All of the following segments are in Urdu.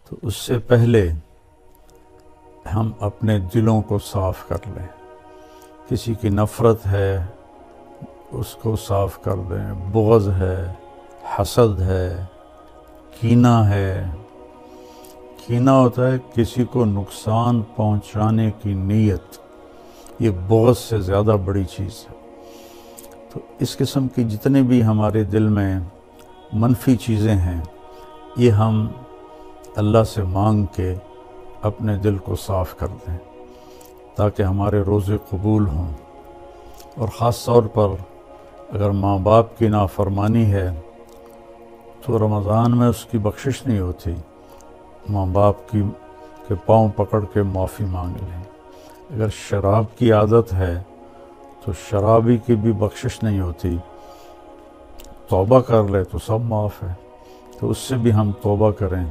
تو اس سے پہلے ہم اپنے دلوں کو صاف کر لیں. کسی کی نفرت ہے اس کو صاف کر دیں، بغض ہے، حسد ہے، کینہ ہے. کینہ ہوتا ہے کسی کو نقصان پہنچانے کی نیت، یہ بغض سے زیادہ بڑی چیز ہے. تو اس قسم کی جتنے بھی ہمارے دل میں منفی چیزیں ہیں، یہ ہم اللہ سے مانگ کے اپنے دل کو صاف کر دیں تاکہ ہمارے روزے قبول ہوں. اور خاص طور پر اگر ماں باپ کی نافرمانی ہے تو رمضان میں اس کی بخشش نہیں ہوتی. ماں باپ کے پاؤں پکڑ کے معافی مانگ لیں. اگر شراب کی عادت ہے تو شرابی کی بھی بخشش نہیں ہوتی. توبہ کر لے تو سب معاف ہے، تو اس سے بھی ہم توبہ کریں.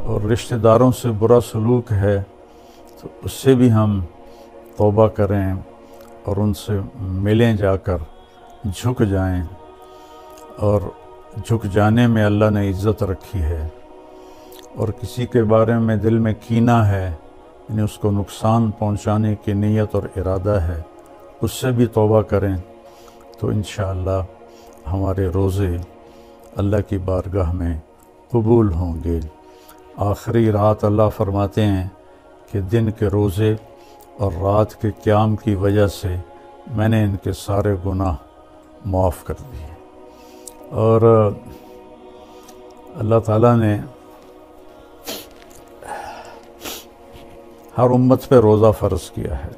اور رشتہ داروں سے برا سلوک ہے تو اس سے بھی ہم توبہ کریں اور ان سے ملیں، جا کر جھک جائیں. اور جھک جانے میں اللہ نے عزت رکھی ہے. اور کسی کے بارے میں دل میں کینہ ہے، یعنی اس کو نقصان پہنچانے کی نیت اور ارادہ ہے، اس سے بھی توبہ کریں تو انشاءاللہ ہمارے روزے اللہ کی بارگاہ میں قبول ہوں گے. آخری رات اللہ فرماتے ہیں کہ دن کے روزے اور رات کے قیام کی وجہ سے میں نے ان کے سارے گناہ معاف کر دیے. اور اللہ تعالیٰ نے ہر امت پہ روزہ فرض کیا ہے.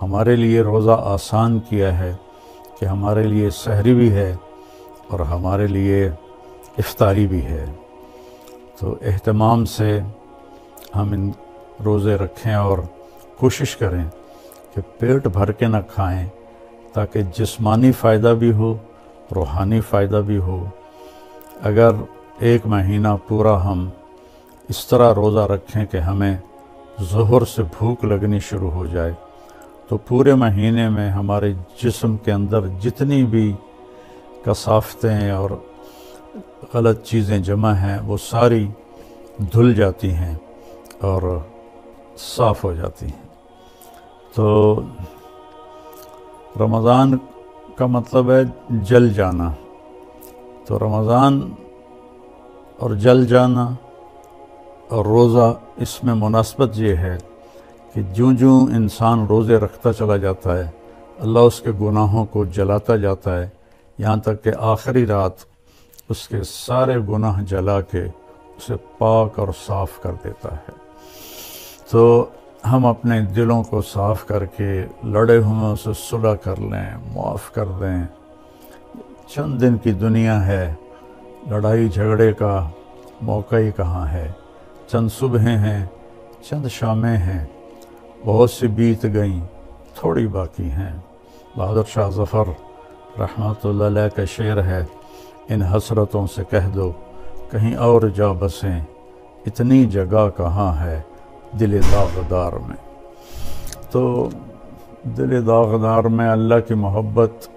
ہمارے لیے روزہ آسان کیا ہے کہ ہمارے لیے سحری بھی ہے اور ہمارے لیے افطاری بھی ہے. تو اہتمام سے ہم ان روزے رکھیں اور کوشش کریں کہ پیٹ بھر کے نہ کھائیں تاکہ جسمانی فائدہ بھی ہو، روحانی فائدہ بھی ہو. اگر ایک مہینہ پورا ہم اس طرح روزہ رکھیں کہ ہمیں ظہر سے بھوک لگنی شروع ہو جائے تو پورے مہینے میں ہمارے جسم کے اندر جتنی بھی کثافتیں اور غلط چیزیں جمع ہیں وہ ساری دھل جاتی ہیں اور صاف ہو جاتی ہیں. تو رمضان کا مطلب ہے جل جانا. تو رمضان اور جل جانا اور روزہ، اس میں مناسبت یہ ہے کہ جوں انسان روزے رکھتا چلا جاتا ہے اللہ اس کے گناہوں کو جلاتا جاتا ہے، یہاں تک کہ آخری رات اس کے سارے گناہ جلا کے اسے پاک اور صاف کر دیتا ہے. تو ہم اپنے دلوں کو صاف کر کے لڑے ہوئے سے صلح کر لیں، معاف کر دیں. چند دن کی دنیا ہے، لڑائی جھگڑے کا موقع ہی کہاں ہے. چند صبحیں ہیں، چند شامیں ہیں، بہت سی بیت گئیں، تھوڑی باقی ہیں. بہادر شاہ ظفر رحمۃ اللہ علیہ کا شعر ہے، ان حسرتوں سے کہہ دو کہیں اور جا بسیں، اتنی جگہ کہاں ہے دل داغدار میں. تو دل داغدار میں اللہ کی محبت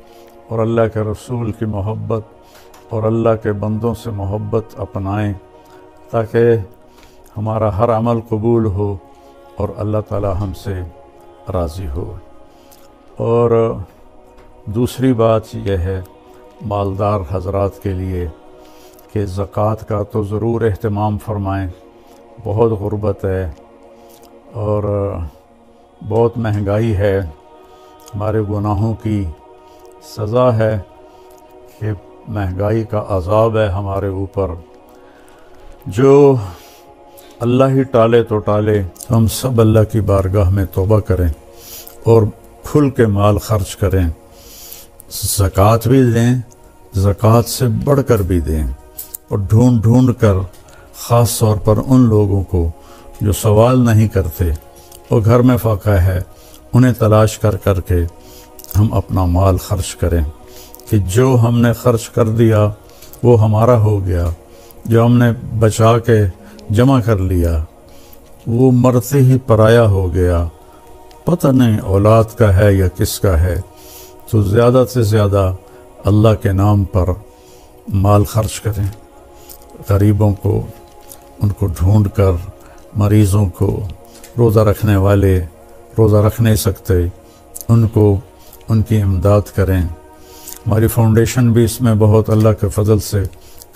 اور اللہ کے رسول کی محبت اور اللہ کے بندوں سے محبت اپنائیں تاکہ ہمارا ہر عمل قبول ہو اور اللہ تعالی ہم سے راضی ہو. اور دوسری بات یہ ہے مالدار حضرات کے لیے کہ زکوٰۃ کا تو ضرور اہتمام فرمائیں. بہت غربت ہے اور بہت مہنگائی ہے. ہمارے گناہوں کی سزا ہے کہ مہنگائی کا عذاب ہے ہمارے اوپر. جو اللہ ہی ٹالے تو ٹالے، ہم سب اللہ کی بارگاہ میں توبہ کریں اور کھل کے مال خرچ کریں. زکوٰۃ بھی دیں، زکوٰۃ سے بڑھ کر بھی دیں، اور ڈھونڈ کر خاص طور پر ان لوگوں کو جو سوال نہیں کرتے اور گھر میں فاقہ ہے، انہیں تلاش کر کے ہم اپنا مال خرچ کریں کہ جو ہم نے خرچ کر دیا وہ ہمارا ہو گیا، جو ہم نے بچا کے جمع کر لیا وہ مرتے ہی پرایا ہو گیا. پتہ نہیں اولاد کا ہے یا کس کا ہے. تو زیادہ سے زیادہ اللہ کے نام پر مال خرچ کریں، غریبوں کو ان کو ڈھونڈ کر مریضوں کو، روزہ رکھنے والے روزہ رکھ نہیں سکتے ان کو ان کی امداد کریں۔ ہماری فاؤنڈیشن بھی اس میں بہت اللہ کے فضل سے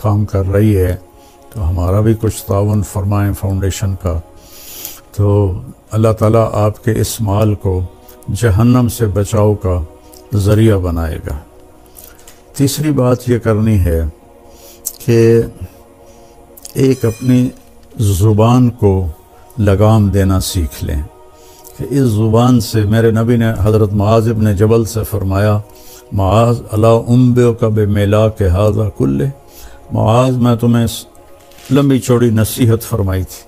کام کر رہی ہے، تو ہمارا بھی کچھ تعاون فرمائیں فاؤنڈیشن کا، تو اللہ تعالیٰ آپ کے اس مال کو جہنم سے بچاؤ کا ذریعہ بنائے گا۔ تیسری بات یہ کرنی ہے کہ ایک اپنی زبان کو لگام دینا سیکھ لیں کہ اس زبان سے، میرے نبی نے حضرت معاذ ابن جبل سے فرمایا، معاذ الا انبئک بملاک ھذا کلہ، معاذ میں تمہیں لمبی چوڑی نصیحت فرمائی تھی،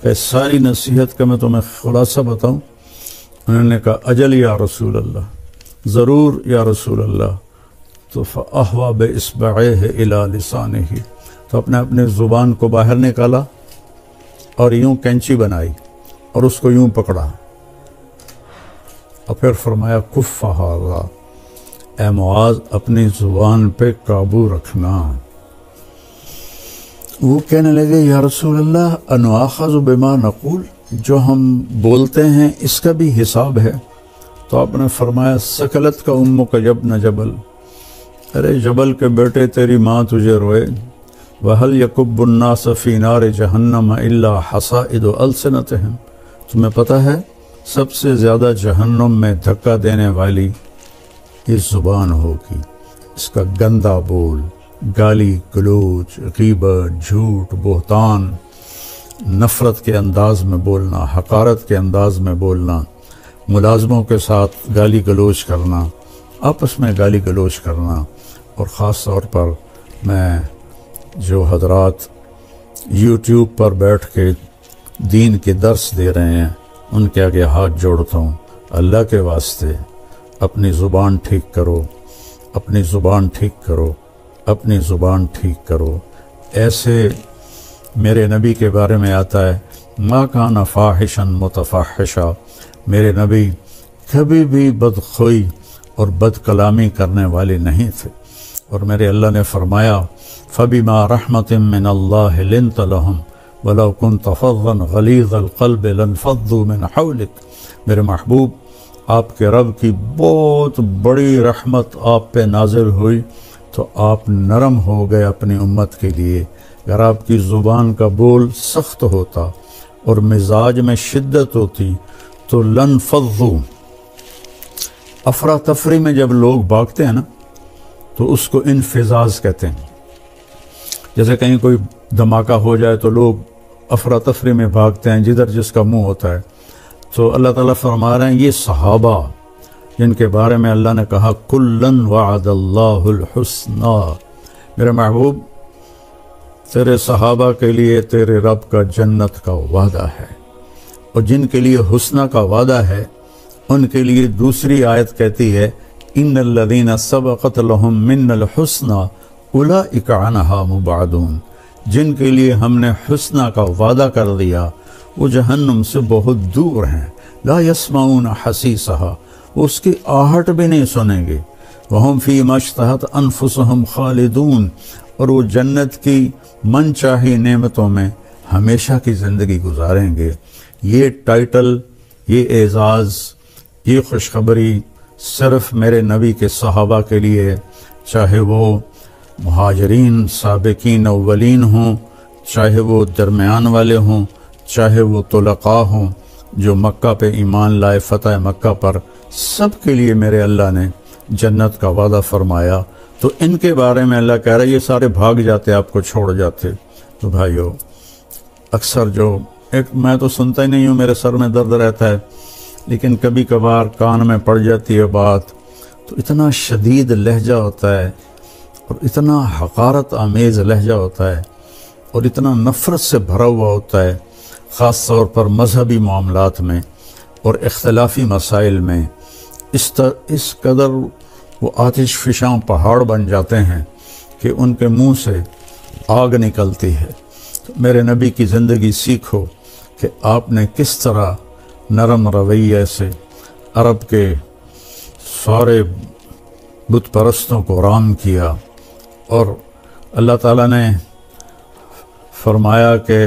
کہ ساری نصیحت کا میں تمہیں خلاصہ بتاؤں؟ انہوں نے کہا اجل یا رسول اللہ، ضرور یا رسول اللہ۔ تو فأہویٰ بإصبعیہ الی لسانہ، تو اپنے زبان کو باہر نکالا اور یوں کینچی بنائی اور اس کو یوں پکڑا، اور پھر فرمایا کف ھذا، اے معاذ اپنی زبان پہ قابو رکھنا۔ وہ کہنے لگے یا رسول اللہ انؤاخذ بما نقول، جو ہم بولتے ہیں اس کا بھی حساب ہے؟ تو آپ نے فرمایا سکلت کا امک یبن جبل، ارے جبل کے بیٹے تیری ماں تجھے روئے۔ وَهَلْ يَكُبُّ النَّاسَ فِي نَارِ جَهَنَّمَ إِلَّا حَصَائِدُ أَلْسِنَتِهِمْ، تمہیں پتہ ہے سب سے زیادہ جہنم میں دھکا دینے والی یہ زبان ہوگی، اس کا گندا بول، گالی گلوچ، غیبت، جھوٹ، بہتان، نفرت کے انداز میں بولنا، حقارت کے انداز میں بولنا، ملازموں کے ساتھ گالی گلوچ کرنا، آپس میں گالی گلوچ کرنا، اور خاص طور پر میں جو حضرات یوٹیوب پر بیٹھ کے دین کے درس دے رہے ہیں ان کے آگے ہاتھ جوڑتا ہوں، اللہ کے واسطے اپنی زبان ٹھیک کرو، اپنی زبان ٹھیک کرو، اپنی زبان ٹھیک کرو۔ ایسے میرے نبی کے بارے میں آتا ہے ما کان فاحشا متفحشا، میرے نبی کبھی بھی بدخوئی اور بد کلامی کرنے والے نہیں تھے، اور میرے اللہ نے فرمایا فَبِمَا رَحْمَةٍ مِّنَ اللَّهِ لِنْتَ لَهُمْ وَلَوْ كُنْتَ فَظًّا غَلِيظَ الْقَلْبِ لَانفَضُّوا مِنْ حَوْلِكَ، میرے محبوب آپ کے رب کی بہت بڑی رحمت آپ پہ نازل ہوئی تو آپ نرم ہو گئے اپنی امت کے لیے۔ اگر آپ کی زبان کا بول سخت ہوتا اور مزاج میں شدت ہوتی تو لَانفَضُّوا، افراتفری میں جب لوگ بھاگتے ہیں نا تو اس کو انفزاز کہتے ہیں، جیسے کہیں کوئی دھماکہ ہو جائے تو لوگ افراتفری میں بھاگتے ہیں جدھر جس کا منہ ہوتا ہے۔ تو اللہ تعالیٰ فرما رہے ہیں یہ صحابہ جن کے بارے میں اللہ نے کہا کُلًّا وعد اللہ الحسنى، میرے محبوب تیرے صحابہ کے لیے تیرے رب کا جنت کا وعدہ ہے، اور جن کے لیے حسنہ کا وعدہ ہے ان کے لیے دوسری آیت کہتی ہے ان الذین سبقت لهم من الحسنى اولئک عنہا مبعدون، جن کے لیے ہم نے حسنہ کا وعدہ کر دیا وہ جہنم سے بہت دور ہیں، لا یسمعون حسیسہا، وہ اس کی آہٹ بھی نہیں سنیں گے، وہم فی ما اشتہت انفسہم خالدون، اور وہ جنت کی من چاہی نعمتوں میں ہمیشہ کی زندگی گزاریں گے۔ یہ ٹائٹل، یہ اعزاز، یہ خوشخبری صرف میرے نبی کے صحابہ کے لیے، چاہے وہ مہاجرین سابقین اولین ہوں، چاہے وہ درمیان والے ہوں، چاہے وہ طلقاء ہوں جو مکہ پہ ایمان لائے فتح مکہ پر، سب کے لیے میرے اللہ نے جنت کا وعدہ فرمایا۔ تو ان کے بارے میں اللہ کہہ رہا ہے یہ سارے بھاگ جاتے آپ کو چھوڑ جاتے۔ تو بھائیو اکثر جو میں تو سنتا ہی نہیں ہوں، میرے سر میں درد رہتا ہے، لیکن کبھی کبھار کان میں پڑ جاتی ہے بات تو اتنا شدید لہجہ ہوتا ہے اور اتنا حقارت آمیز لہجہ ہوتا ہے اور اتنا نفرت سے بھرا ہوا ہوتا ہے، خاص طور پر مذہبی معاملات میں اور اختلافی مسائل میں اس قدر وہ آتش فشاں پہاڑ بن جاتے ہیں کہ ان کے منہ سے آگ نکلتی ہے۔ تو میرے نبی کی زندگی سیکھو کہ آپ نے کس طرح نرم رویے سے عرب کے سارے بت پرستوں کو رام کیا، اور اللہ تعالیٰ نے فرمایا کہ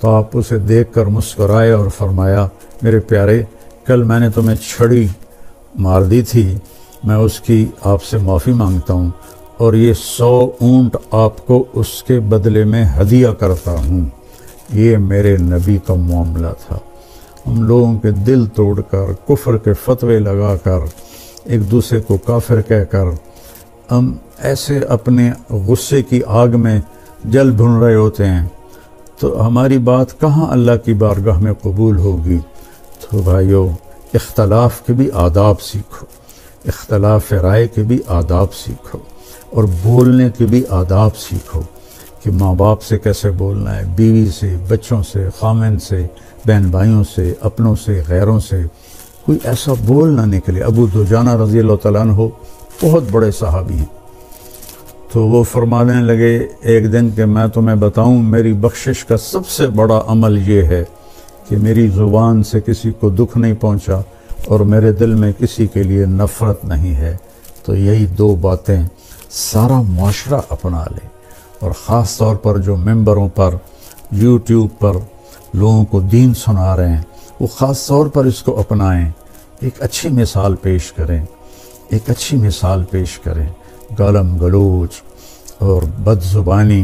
تو آپ اسے دیکھ کر مسکرائے اور فرمایا میرے پیارے کل میں نے تمہیں چھڑی مار دی تھی، میں اس کی آپ سے معافی مانگتا ہوں اور یہ 100 اونٹ آپ کو اس کے بدلے میں ہدیہ کرتا ہوں۔ یہ میرے نبی کا معاملہ تھا۔ ہم لوگوں کے دل توڑ کر، کفر کے فتوے لگا کر، ایک دوسرے کو کافر کہہ کر ہم ایسے اپنے غصے کی آگ میں جل بھن رہے ہوتے ہیں، تو ہماری بات کہاں اللہ کی بارگاہ میں قبول ہوگی؟ تو بھائیو، اختلاف کے بھی آداب سیکھو، اختلاف رائے کے بھی آداب سیکھو، اور بولنے کے بھی آداب سیکھو کہ ماں باپ سے کیسے بولنا ہے، بیوی سے، بچوں سے، خامن سے، بہن بھائیوں سے، اپنوں سے، غیروں سے، کوئی ایسا بول نہ نکلے۔ ابو دجانہ رضی اللہ تعالیٰ عنہ بہت بڑے صحابی ہیں، تو وہ فرمانے لگے ایک دن کہ میں تمہیں بتاؤں میری بخشش کا سب سے بڑا عمل یہ ہے کہ میری زبان سے کسی کو دکھ نہیں پہنچا اور میرے دل میں کسی کے لیے نفرت نہیں ہے۔ تو یہی 2 باتیں سارا معاشرہ اپنا لے، اور خاص طور پر جو ممبروں پر، یوٹیوب پر لوگوں کو دین سنا رہے ہیں، وہ خاص طور پر اس کو اپنائیں، ایک اچھی مثال پیش کریں، ایک اچھی مثال پیش کریں۔ گالم گلوچ اور بد زبانی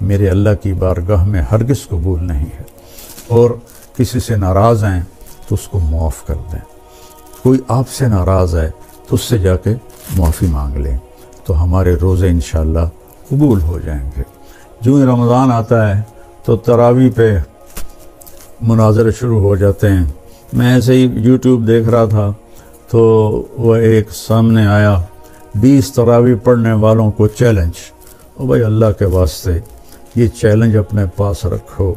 میرے اللہ کی بارگاہ میں ہرگز قبول نہیں ہے، اور کسی سے ناراض ہیں تو اس کو معاف کر دیں، کوئی آپ سے ناراض ہے تو اس سے جا کے معافی مانگ لیں، تو ہمارے روزے انشاءاللہ قبول ہو جائیں گے۔ جو ہی رمضان آتا ہے تو تراویح پہ مناظرے شروع ہو جاتے ہیں۔ میں ایسے ہی یوٹیوب دیکھ رہا تھا تو وہ ایک سامنے آیا، 20 تراویح پڑھنے والوں کو چیلنج۔ او بھائی اللہ کے واسطے یہ چیلنج اپنے پاس رکھو۔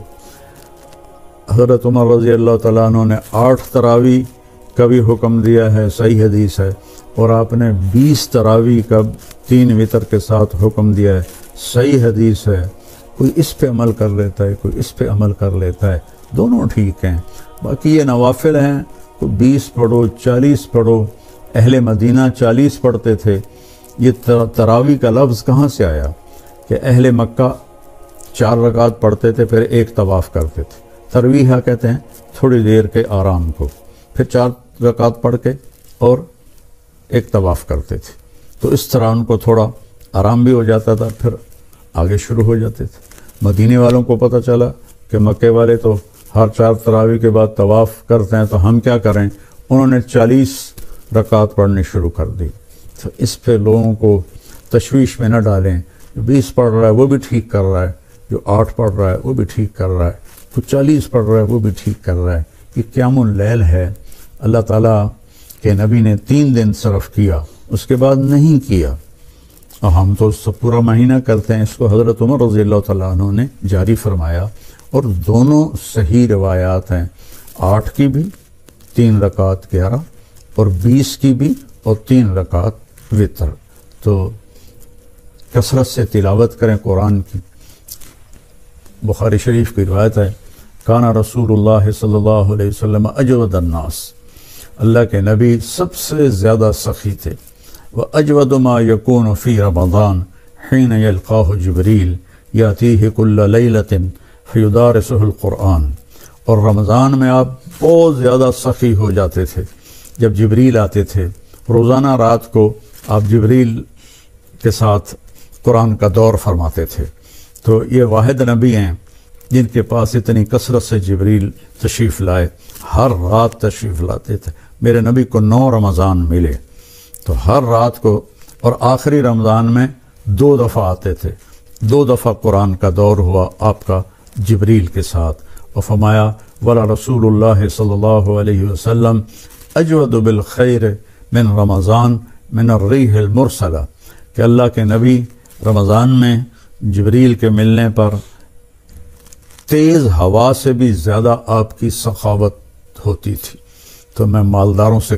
حضرت عمر رضی اللہ تعالیٰ عنہ نے 8 تراویح کا بھی حکم دیا ہے، صحیح حدیث ہے، اور آپ نے 20 تراویح کا 3 وتر کے ساتھ حکم دیا ہے، صحیح حدیث ہے۔ کوئی اس پہ عمل کر لیتا ہے، کوئی اس پہ عمل کر لیتا ہے، دونوں ٹھیک ہیں۔ باقی یہ نوافل ہیں، تو 20 پڑھو، 40 پڑھو۔ اہل مدینہ 40 پڑھتے تھے۔ یہ تراویح کا لفظ کہاں سے آیا کہ اہل مکہ 4 رکعت پڑھتے تھے، پھر 1 طواف کرتے تھے۔ ترویحہ کہتے ہیں تھوڑی دیر کے آرام کو، پھر 4 رکعت پڑھ کے اور 1 طواف کرتے تھے، تو اس طرح ان کو تھوڑا آرام بھی ہو جاتا تھا، پھر آگے شروع ہو جاتے تھے۔ مدینے والوں کو پتہ چلا کہ مکے والے تو ہر 4 تراویح کے بعد طواف کرتے ہیں، تو ہم کیا کریں؟ انہوں نے 40 رکعت پڑھنی شروع کر دی۔ تو اس پہ لوگوں کو تشویش میں نہ ڈالیں۔ جو 20 پڑھ رہا ہے وہ بھی ٹھیک کر رہا ہے، جو 8 پڑھ رہا ہے وہ بھی ٹھیک کر رہا ہے، جو 40 پڑھ رہا ہے وہ بھی ٹھیک کر رہا ہے۔ یہ قیام اللیل ہے، اللہ تعالیٰ کے نبی نے 3 دن صرف کیا، اس کے بعد نہیں کیا، اور ہم تو پورا مہینہ کرتے ہیں۔ اس کو حضرت عمر رضی اللہ تعالیٰ عنہ نے جاری فرمایا، اور دونوں صحیح روایات ہیں، 8 کی بھی 3 رکعت 11، اور 20 کی بھی اور 3 رکعت وتر۔ تو کثرت سے تلاوت کریں قرآن کی۔ بخاری شریف کی روایت ہے، کانا رسول اللہ صلی اللہ علیہ وسلم اجود الناس، اللہ کے نبی سب سے زیادہ سخی تھے۔ وَأَجْوَدُ مَا يَكُونُ فِي رَمَضَانَ حِينَ يَلْقَاهُ جِبْرِيلُ يَأْتِيهِ كُلَّ لَيْلَةٍ فَيُدَارِسُهُ الْقُرْآنَ۔ اور رمضان میں آپ بہت زیادہ سخی ہو جاتے تھے، جب جبریل آتے تھے روزانہ رات کو آپ جبریل کے ساتھ قرآن کا دور فرماتے تھے۔ تو یہ واحد نبی ہیں جن کے پاس اتنی کثرت سے جبریل تشریف لائے، ہر رات تشریف لاتے تھے۔ میرے نبی کو 9 رمضان ملے، تو ہر رات کو، اور آخری رمضان میں 2 دفعہ آتے تھے، 2 دفعہ قرآن کا دور ہوا آپ کا جبریل کے ساتھ۔ اور فرمایا ولا رسول اللہ صلی اللہ علیہ وسلم اجود بالخیر من رمضان من الریح المرسلہ، کہ اللہ کے نبی رمضان میں جبریل کے ملنے پر تیز ہوا سے بھی زیادہ آپ کی سخاوت ہوتی تھی۔ تو میں مالداروں سے